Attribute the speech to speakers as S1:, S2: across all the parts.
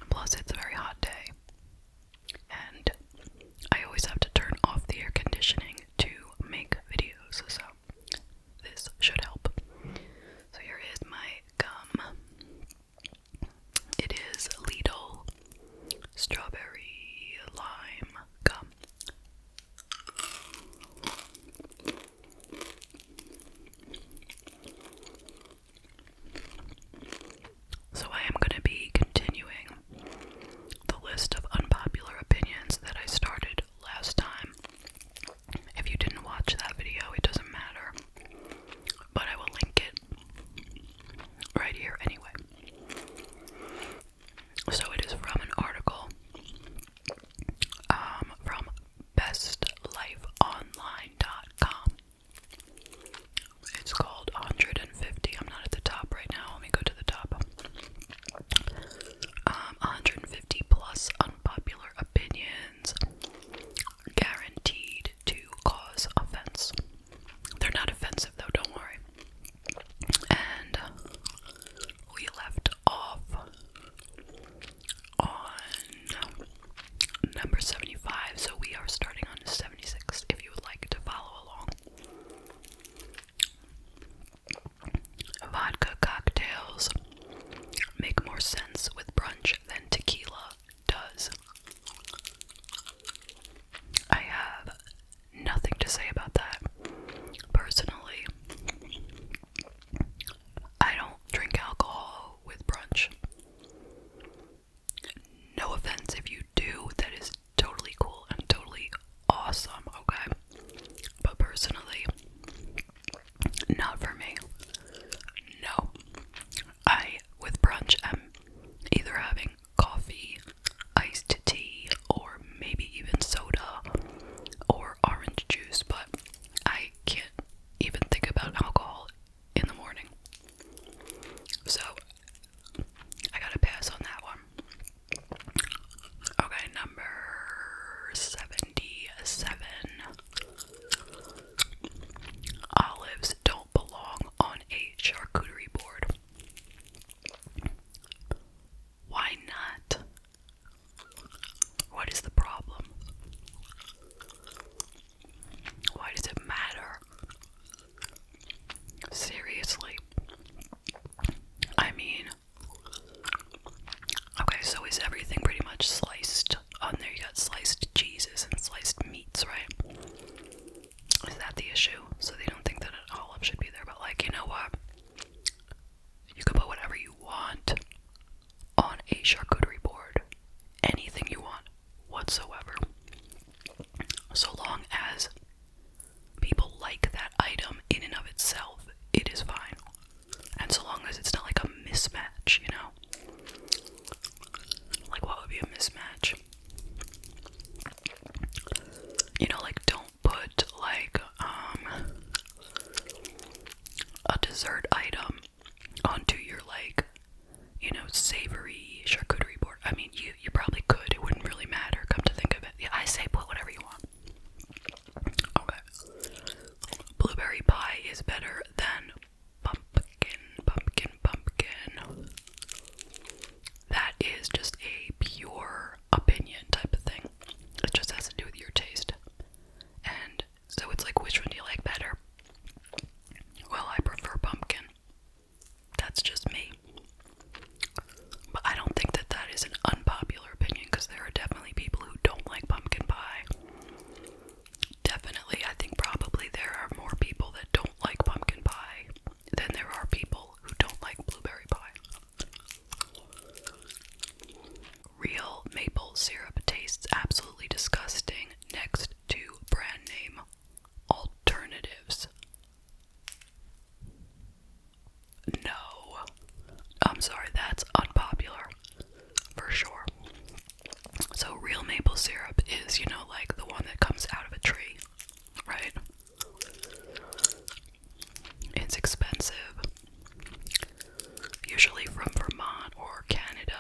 S1: Plus, it's a very hot day, and I always have to turn off the air conditioning to make videos, so this should help. So here is my gum. It is Lidl strawberry lime gum. So I am going to be continuing the list of unpopular opinions that I started last time. If you didn't watch that video, it doesn't matter, but I will link it right here anyway. So it is from an article from bestlifeonline.com. It's called 150. I'm not at the top right now. Let me go to the top. 150 plus unpopular opinions guaranteed to cause offense. They're not offensive though, don't worry. And we left off on number 75, so we are starting on 76 if you would like to follow along. Vodka cocktails make more sense with brunch than tequila does. I have nothing to say about that. Personally, I don't drink alcohol with brunch. No offense if you do, that is totally cool and totally awesome, okay? But personally, not for me. No. With brunch, I'm either having coffee, iced tea, or maybe even soda, or orange juice, but I can't even think about alcohol in the morning. So, I gotta pass on that one. Okay, number 77. Olives don't belong on a charcuterie board. Why not? What is the problem? Why does it matter? Seriously. I mean, okay, so is everything pretty much sliced on there? You got sliced cheeses and sliced meats, right? Is that the issue? So they don't think that an olive should be there, but like, you know what? You can put whatever you want on a charcuterie board. Anything you want whatsoever. So long as people like that item in and of itself, it is fine. And so long as it's not like a mismatch, you know? Like, what would be a mismatch? You know, like, don't put, like, a dessert item onto your, like, you know, savory charcuterie board. I mean, you probably could. It wouldn't really matter, come to think of it. Yeah, I say put whatever you want. Okay. Blueberry pie is better than pumpkin. That is just a pure opinion type of thing. It just has to do with your taste. And so it's like, which one do you like better? Well, I prefer pumpkin. That's just me. But I don't think that that is an unpopular opinion, because there are definitely people who don't like pumpkin pie. Definitely, I think probably there are more people that don't like pumpkin pie than there are people who don't like blueberry pie. Real maple syrup tastes absolutely disgusting next to brand name alternatives. No. I'm sorry, that's unpopular. For sure. So real maple syrup is, you know, like the one that comes out of a tree, right? It's expensive. Usually from Vermont or Canada.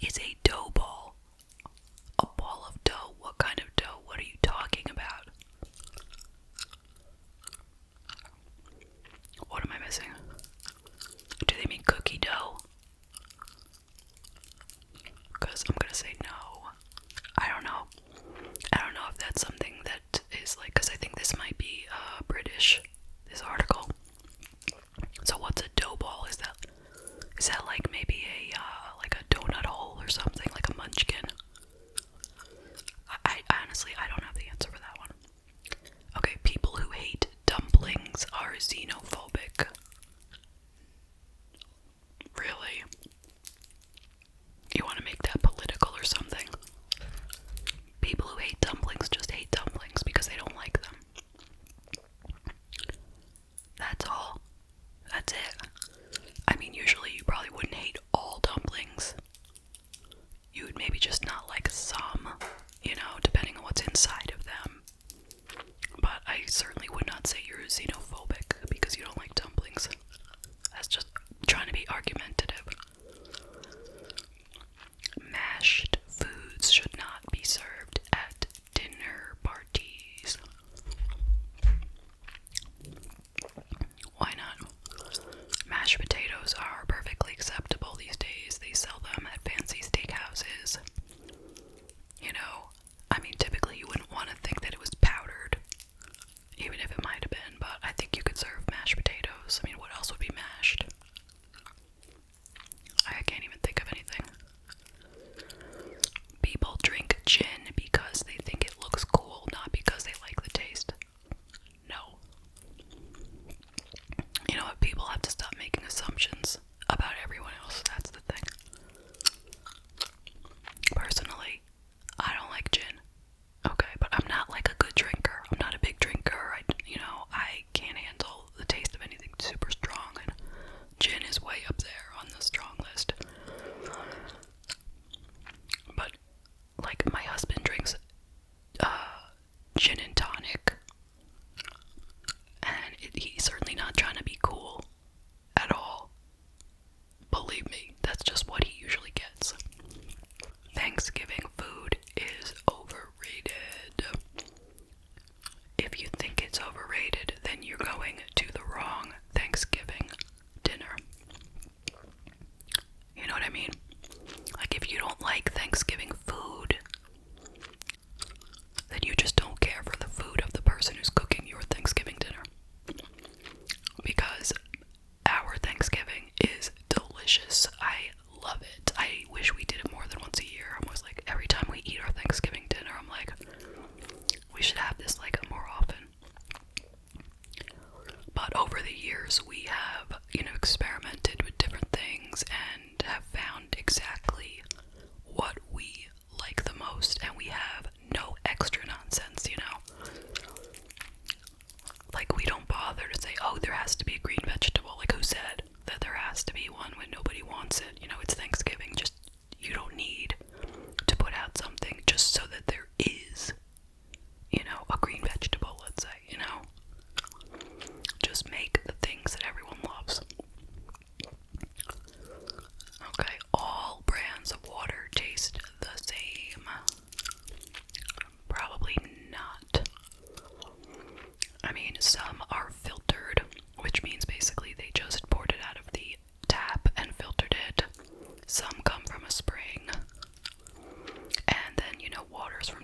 S1: is a dough ball? A ball of dough? What kind of dough? What are you talking about? What am I missing? Do they mean cookie dough? Because I'm gonna say no. I don't know. I don't know if that's something that is like, because I think this might be British, this article. So what's a dough ball? Is that like maybe like a donut hole or something, like a munchkin? I honestly, I don't have the answer for that one. Okay, people who hate dumplings are xenophobic. Really? You want to make that political or something? People who hate dumplings just hate dumplings because they don't like them. That's all. That's it. I mean, usually you probably wouldn't hate all dumplings. You would maybe just not like some, you know, depending on what's inside of them. But I certainly would not say you're xenophobic because you don't like dumplings. That's just trying to be argumentative. Mashed foods should not be served at dinner parties. Why not? Mashed potatoes are perfectly acceptable these days. They sell them at fancy steakhouses. You know, I mean, typically you wouldn't want to think that it was powdered, even if it might have been, but I think you could serve mashed potatoes. I mean, what else would be mashed? I can't even think of anything. People drink gin because they think it looks cool, not because they like the taste. No. You know what? People have to stop making assumptions about everyone else. That's the thing. Personally, I don't like gin. Okay, but I'm not like a good drinker. I'm not a big drinker. I can't handle the taste of anything super strong, and gin is way up there on the strong list. But like my husband drinks gin and tonic, and he's certainly not trying to be cool at all. Believe me, that's just what he usually gets. Thanksgiving food is overrated. If you think it's overrated, then you're going to the wrong Thanksgiving dinner. You know what I mean? Like, if you don't like Thanksgiving food, then you just don't care for the food of the person who's cooking your Thanksgiving dinner. Because our Thanksgiving is delicious. I love it. I wish we did it more than once a year. I'm always like, every time we eat our Thanksgiving dinner, I'm like, we should have this like more often. But over the years, we have, experimented with different things and have found exactly what we like the most, and we have no extra nonsense, Like, we don't bother to say, oh, there has to be a green vegetable. Like, who said that there has to be one when nobody wants it? It's Thanksgiving. Just, you don't need to put out something just so that there is, a green vegetable, let's say, Just make the things that everyone loves. Okay, all brands of water taste the same. Probably not. I mean, some are filtered, which means basically they just poured it out of the tap and filtered it. Some come from a spring. And then, water's from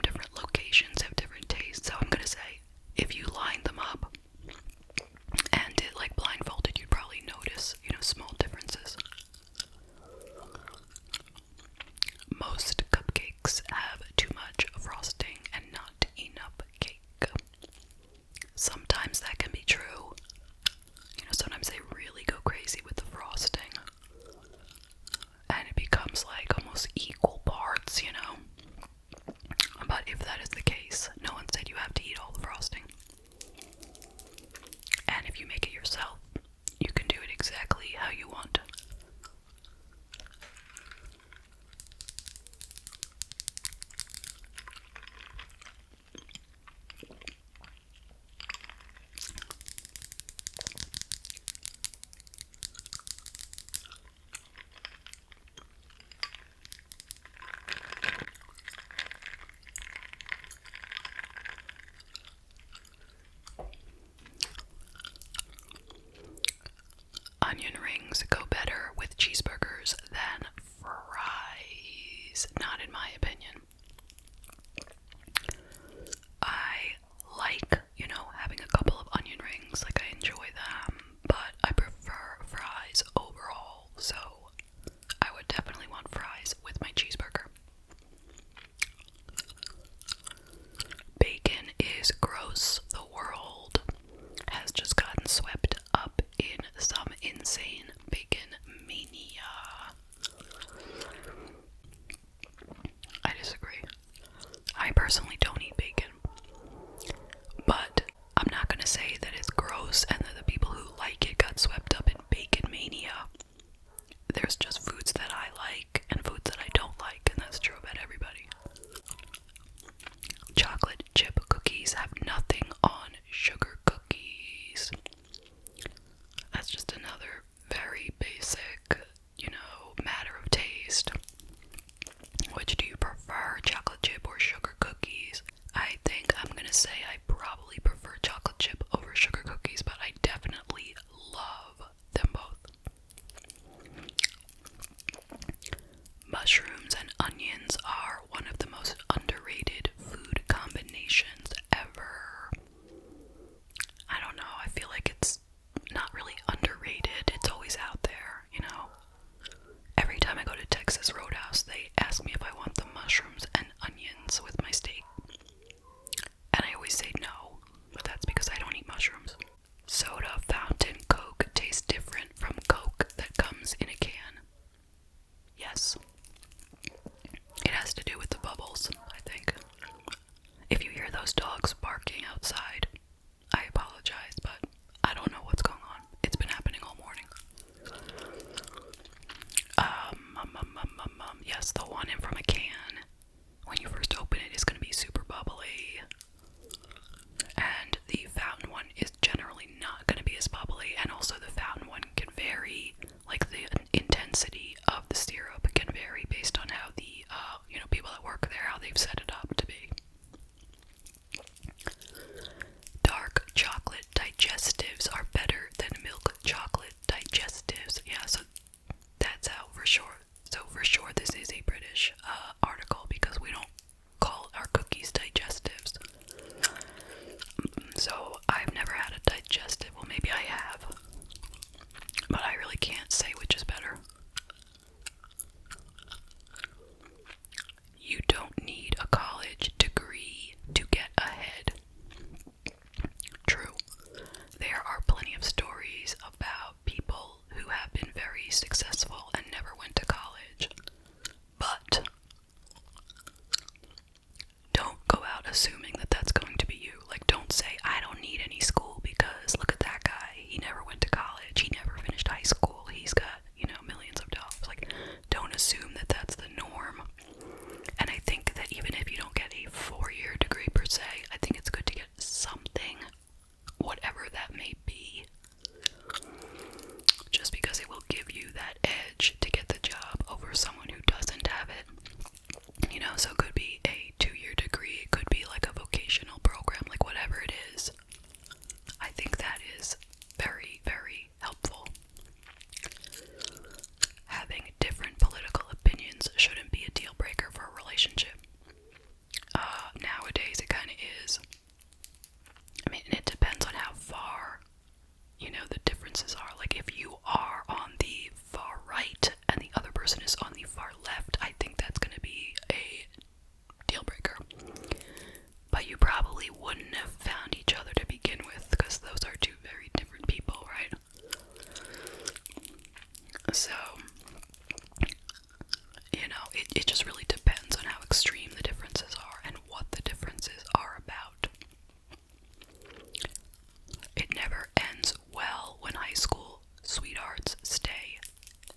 S1: school sweethearts stay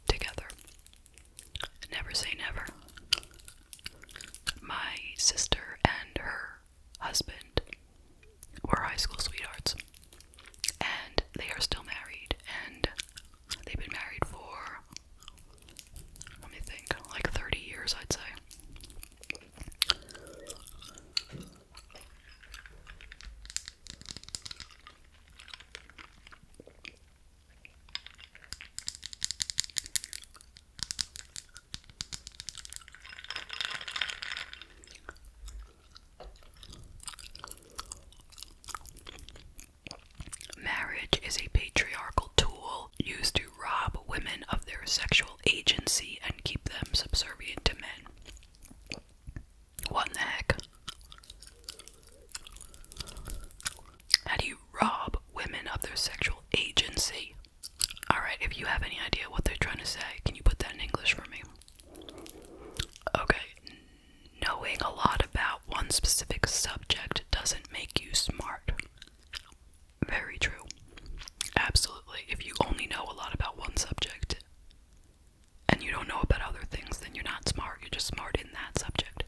S1: together. Never say never. My sister and her husband were high school sweethearts, and they are still married, and they've been married for, let me think, like 30 years, I'd say. Marriage is a patriarchal tool used to rob women of their sexual agency and keep them subservient to men. What in the heck? How do you rob women of their sexual agency? Alright, if you have any idea what they're trying to say, can you put that in English for me? Okay, knowing a lot about one specific subject doesn't make you smart. Very true. Absolutely. If you only know a lot about one subject and you don't know about other things, then you're not smart. You're just smart in that subject.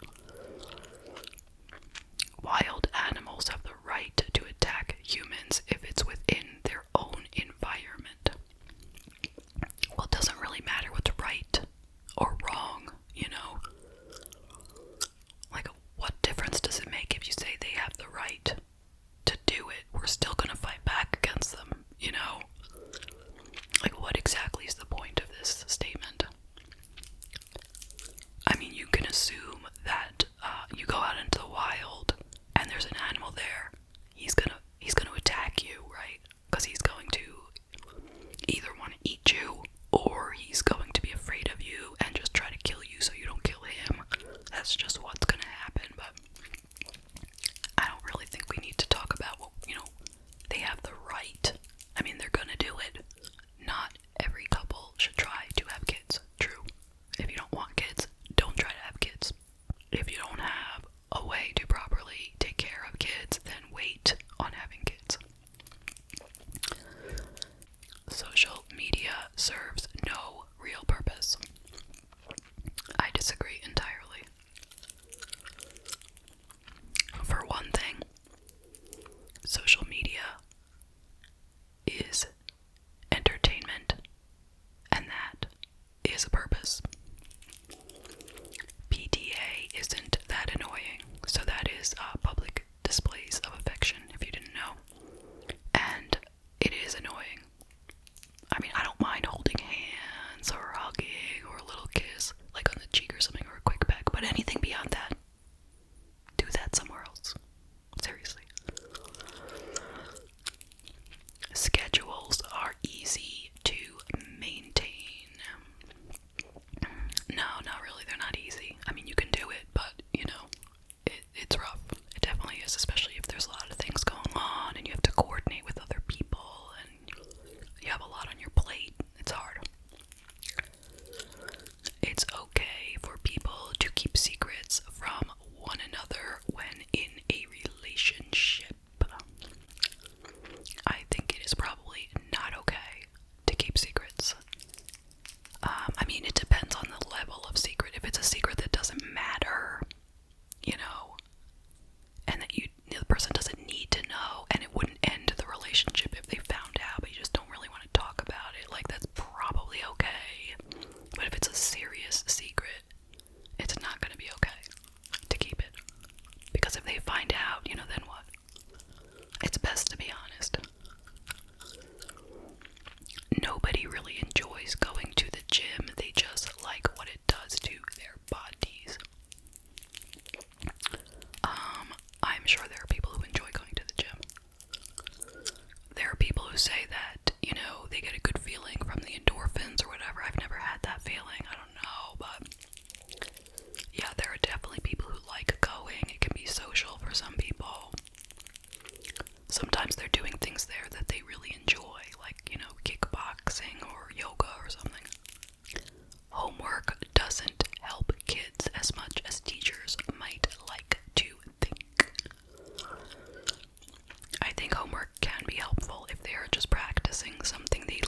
S1: Wild animals have the right to attack humans if it's within their own environment. Well, it doesn't really matter what's right or wrong, you know? Like, what difference does it make if you say they have the right to do it? We're still gonna fight back against them, you know? Like, what exactly is the point of this statement? I mean, you can assume that you go out into the wild and there's an animal there. He's gonna attack you, right? Because he's going to either want to eat you or he's going to be afraid of you and just try to kill you so you don't kill him. That's just what's gonna happen. But I don't really think we need to talk about what, you know, they have the right. I mean, they're gonna do it. Not every couple should try to have kids. True. If you don't want kids, don't try to have kids. If you don't have a way to properly take care of kids, then wait on having kids. Social media serves no real purpose. I disagree entirely. For one thing, social media is entertainment, and that is a purpose. PTA isn't that annoying, so that is public displays of affection, if you didn't know. And it is annoying. I mean, I don't mind holding hands or hugging or a little kiss, like on the cheek or something, or a quick peck, but anything beyond that, do that somewhere else. Seriously. Schedules are easy to maintain. No, not really. They're not easy. I mean, you can do it, but, you know, it's rough. It definitely is, especially if there's a lot of things going on and you have to coordinate with other people and you have a lot on your plate. It's hard. It's okay for people to keep secrets from one another when in a relationship. I think it is probably not okay to keep secrets. I mean, it depends on the level of secret. If it's a secret that doesn't matter, you know, and that the person doesn't need to know, and it wouldn't end the relationship if they found out, but you just don't really want to talk about it, like, that's probably okay. But if it's a serious secret, it's not going to be okay to keep it. Because if they find out, you know, then what? It's best to be honest. Nobody really enjoys going to the gym. They just like what it does to their bodies. I'm sure there are people who enjoy going to the gym. There are people who say that, you know, they get a good feeling from the endorphins or whatever. I've never had that feeling. I don't know, but yeah, there are definitely people who like going. It can be social for some people. Sometimes they're doing things there that they really enjoy, like, you know, kickboxing or yoga or something. Homework doesn't help kids as much as teachers might like to think. I think homework can be helpful if they are just practicing something they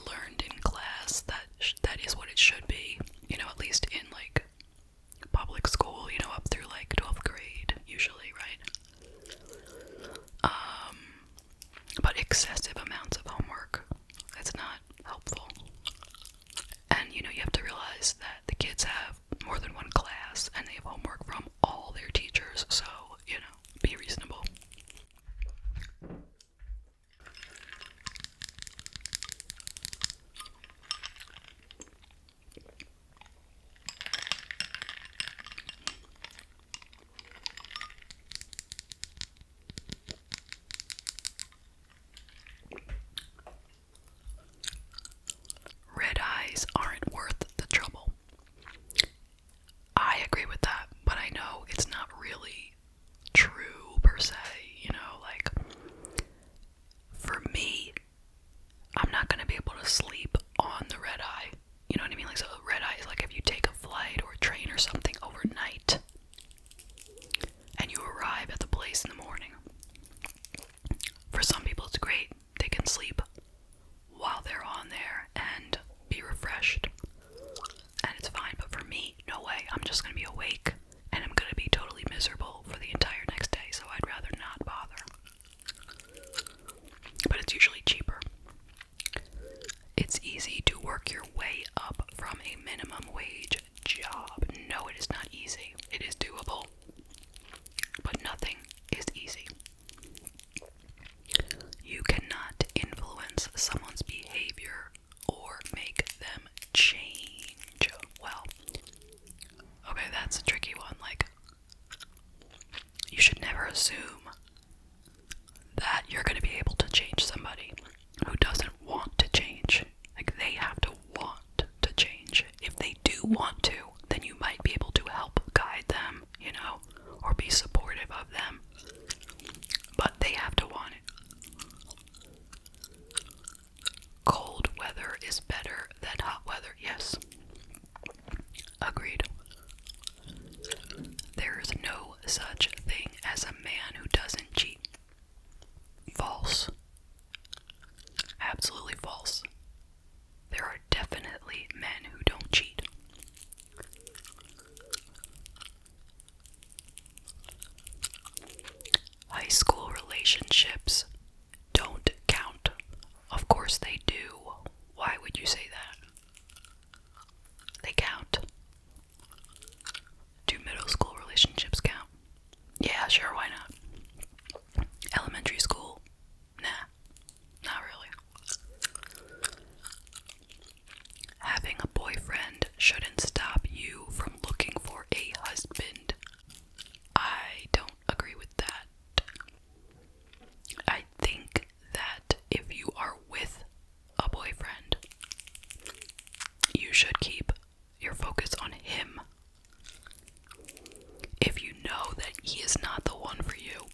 S1: it's easy to work your way up from a minimum wage job. No, it is not easy. It is doable. But nothing is easy. You cannot influence someone's behavior or make them change. Well, okay, that's a tricky one. Like, you should never assume that you're going to be able to change somebody who doesn't want to change. Like, they have to want to change. If they do want to, then you might be able to help guide them, or be supportive of them. But they have to want it. Cold weather is better than hot weather. Yes. Agreed. There is no such thing as a man who doesn't cheat. False. Absolutely false. There are definitely men who don't cheat. High school relationships don't count. Of course they do. Why would you say that? They count. Do middle school relationships count? Yeah, sure, why not? Elementary school? Nah, not really. Having a boyfriend shouldn't stop you from looking for a husband. I don't agree with that. I think that if you are with a boyfriend, you should keep your focus on him. If you know that he is not the one for you,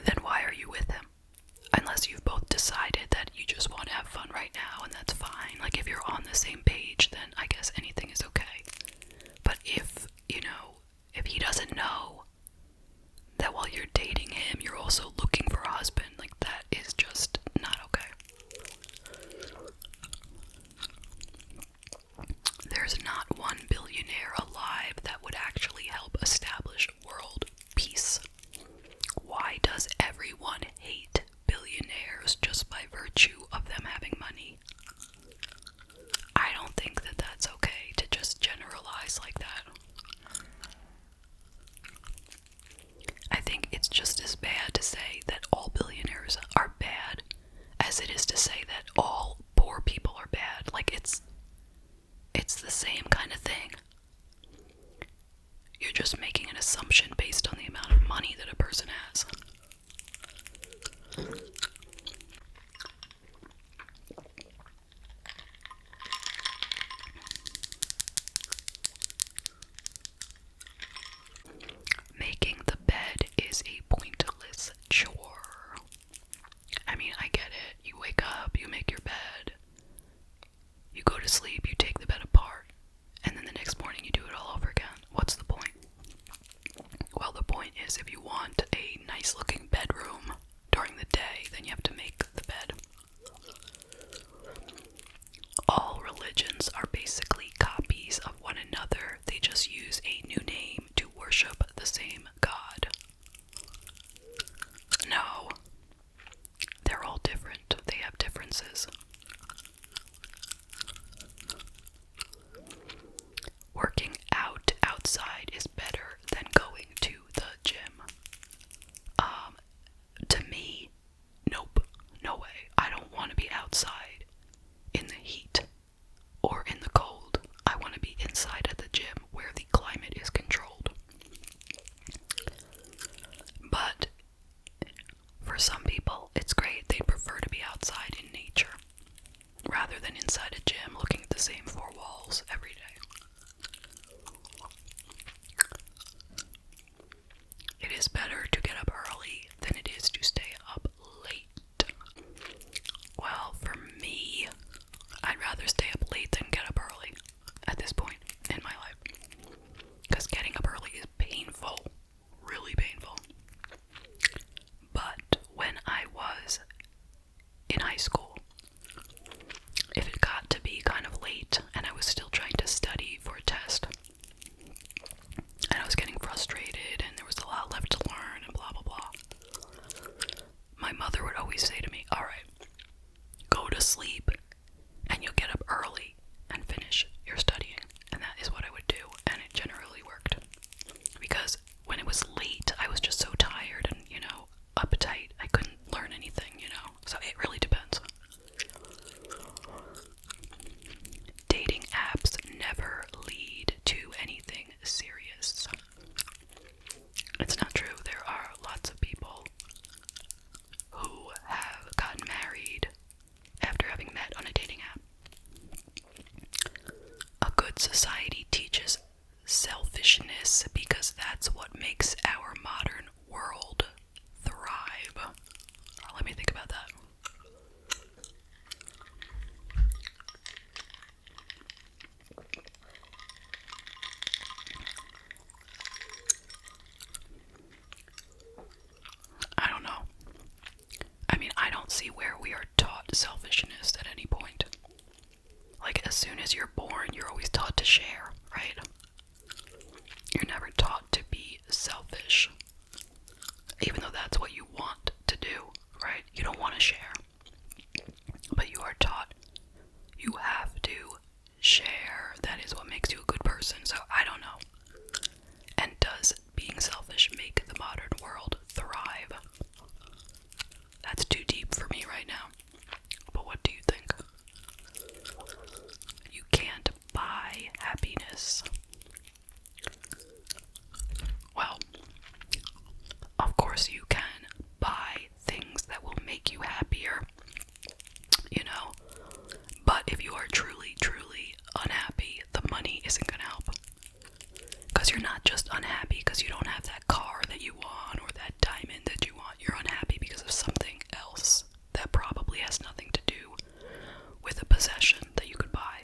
S1: then why are you with him? Unless you've both decided that you just want to have fun right now, and that's fine. Like, if you're on the same page, then I guess anything is okay. But if he doesn't know that while you're dating him, you're also looking for a husband, like, that is just not okay. There's not one billionaire alive that would actually help establish world peace. Why does everyone hate billionaires just by virtue of them having money? I don't think that that's okay to just generalize like that. I think it's just as bad to say that all billionaires are bad as it is to say that all poor people are bad. Like, it's the same kind of thing. You're just making an assumption based on the amount of money that a person has. Making the bed is a pointless chore. I mean, I get it. You wake up, you make your bed. You go to sleep, you take the bed apart, and then the next morning you do it all over again. What's the point? Well, the point is, if you want a nice looking bedroom during the day, then you have to make the bed. All religions are basically copies of one another. They just use a new name to worship the same God. No, they're all different. They have differences. Working out outside is better than going to the gym. To me, nope, no way. I don't want to be outside in the heat or in the cold. I want to be inside at the gym where the climate is controlled. But for some people, it's great. They prefer to be outside in nature rather than inside a gym looking at the same four walls every day. It is better to get up early than it is to stay up late. Well, for me, to sleep and you'll get up early and finish your studying. And that is what I would do, and it generally worked. Because when it was late, I was just so tired and, uptight. I couldn't learn anything, So it really depends. Dating apps never lead to anything serious. It's not true. There are lots of people who have gotten married after having met on a dating app. A good society teaches selfishness because that's what makes our modern world thrive. Let me think about that. I don't know. I don't see where we are taught selfishness at any point. Like, as soon as you're born, you're always taught to share, right? You're never taught to be selfish. Even though that's what you want to do, right? You don't want to share. But you are taught you have to share. That is what makes you a good person. So I don't know. And does being selfish make the modern world thrive? That's too deep for me right now. But what do you think? You can't buy happiness. Well, of course you can buy things that will make you happier, but if you are truly, truly unhappy, the money isn't going to help. Because you're not just unhappy because you don't have that car that you want or that diamond that you want. You're unhappy because of something else that probably has nothing to do with a possession that you could buy.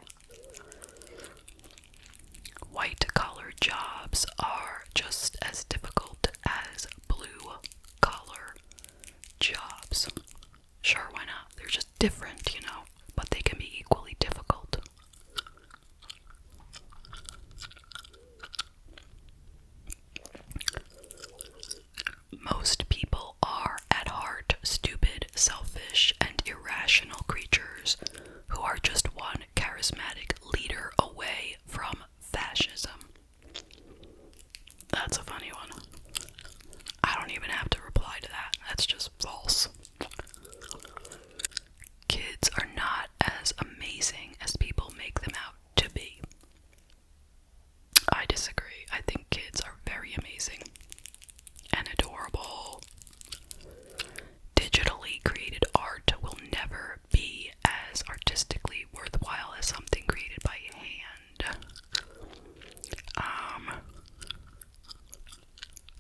S1: White-collar jobs are just as difficult as blue-collar jobs. Sure, why not? They're just different, but they can be equally difficult. Most people are, at heart, stupid, selfish, and irrational creatures who are just one charismatic leader away from fascism. That's a funny one. I don't even have to reply to that. That's just false. Kids are not as amazing as people make them out to be. I disagree. I think kids are very amazing and adorable. Digitally created art will never be as artistically worthwhile as something created by hand.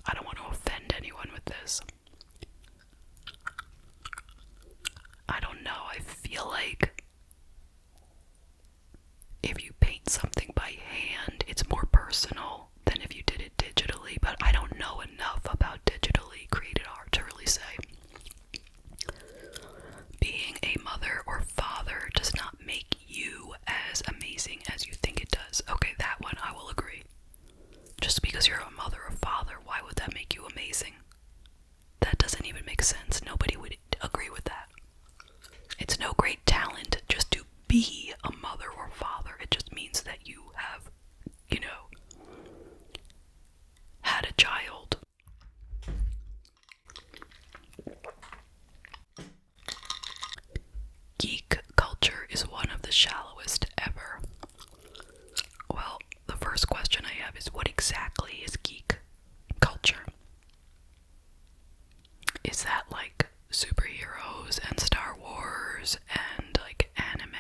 S1: I don't want to offend anyone with this. I don't know. I feel like if you paint something by hand, it's more personal than if you did it digitally, but I don't know enough about digitally created art to really say. Being a mother or father does not make you as amazing as you think it does. Okay, that one I will agree. Just because you're a mother or father, why would that make you amazing? That doesn't even make sense. Nobody would agree with that. It's no great talent just to be a mother or father. It just means that you have, had a child. Geek culture is one of the shallowest ever. Well, the first question I have is, what exactly is geek culture? Is that like superheroes and Star Wars and like anime?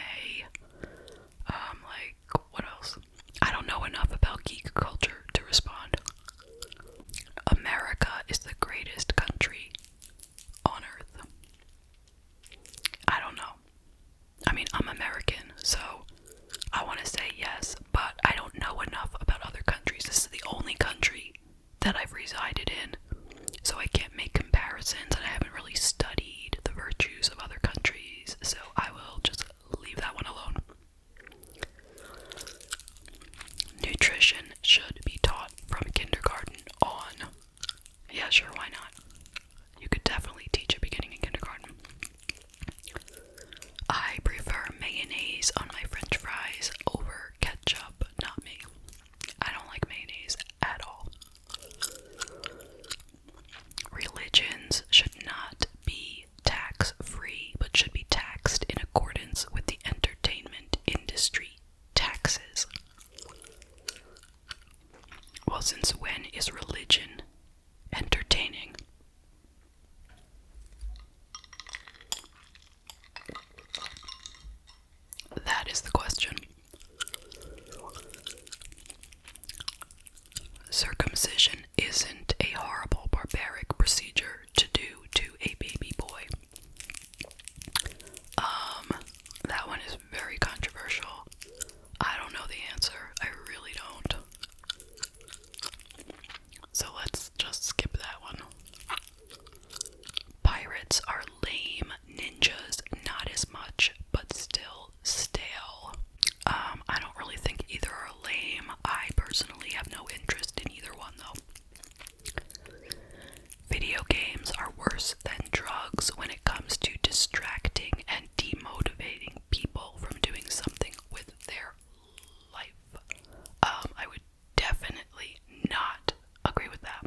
S1: What else? I don't know enough about geek culture to respond. America is the greatest country on earth. I don't know. I'm American, so I want to say yes, but I don't know enough about other countries. This is the only country that I've resided in, so I can't make comparisons, and I haven't really what should be taxed in accordance with the entertainment industry taxes. Well, since when is religion entertaining? That is the question. Circumcision isn't a horrible, barbaric procedure to do to a baby boy. That one is very controversial. I don't know the answer. I really don't. So let's just skip that one. Pirates are lame. Ninjas, not as much, but still stale. I don't really think either are lame. I personally have no interest in either one, though. Video games are worse than drugs when it comes to distracting and demotivating people from doing something with their life. I would definitely not agree with that.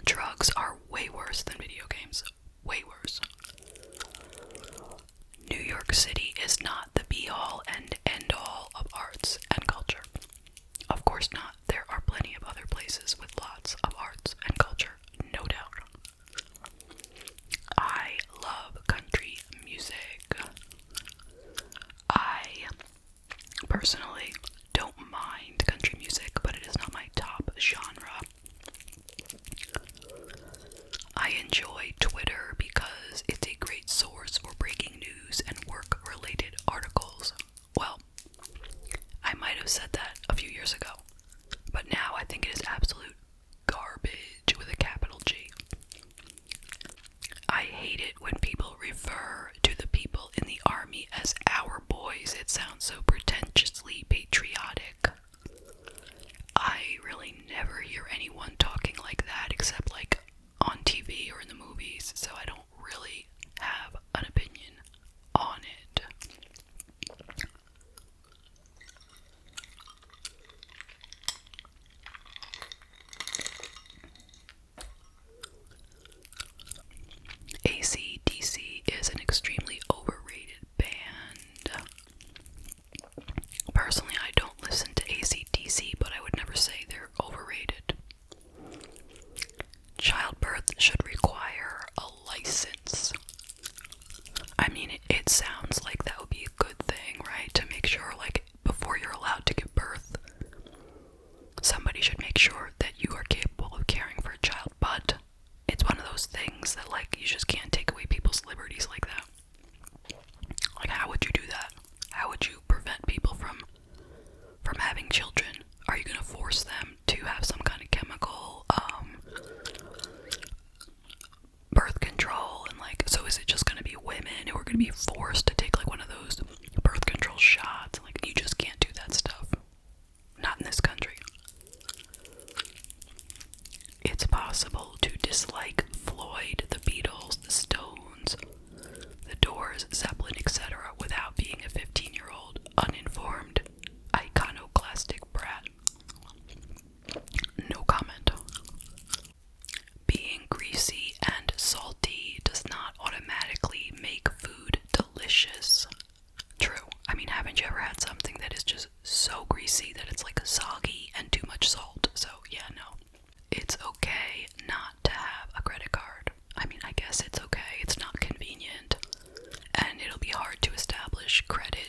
S1: Drugs are way worse than video games. Way worse. New York City is not the be-all and end-all of arts and culture. Of course not. There are plenty of other places with lots of arts and culture, no doubt. I love country music. I personally don't mind country music, but it is not my top genre. I enjoy Twitter because it's a great source for breaking news and work-related articles. Well, I might have said that a few years ago, but now I think it is absolute garbage with a capital G. I hate it when people refer to the people in the army as our boys. It sounds so pretentiously patriotic. I really never hear anyone talking like that except like on TV or in the movies, so I don't really have an opinion on it. AC/DC is an extremely overrated band. Personally, I don't listen to AC/DC, but I would never say they're overrated. Childbirth should require a license. I mean, it sounds like that would be a good thing, right? To make sure, like, before you're allowed to give birth, somebody should make sure that you are capable of caring for a child, but it's one of those things that, like, you just can't take away people's liberties like that. Like, how would you do that? How would you prevent people from having children? Are you gonna force them to have some kind of chemical, birth control, and like, so is it just gonna be women who are gonna be forced to take like one of those birth control shots? Like, you just can't do that stuff. Not in this country. It's possible to dislike Floyd, the Beatles, the Stones, the Doors, Zeppelin, etc. without being a 15-year-old, uninformed, iconoclastic brat. No comment. Being greasy and salty does not automatically make food delicious. True. I mean, haven't you ever had something that is just so greasy that it's like soggy and too much salt? So yeah, no. It's okay not to have a credit card. I mean, I guess it's okay. It's not convenient, and it'll be hard to establish credit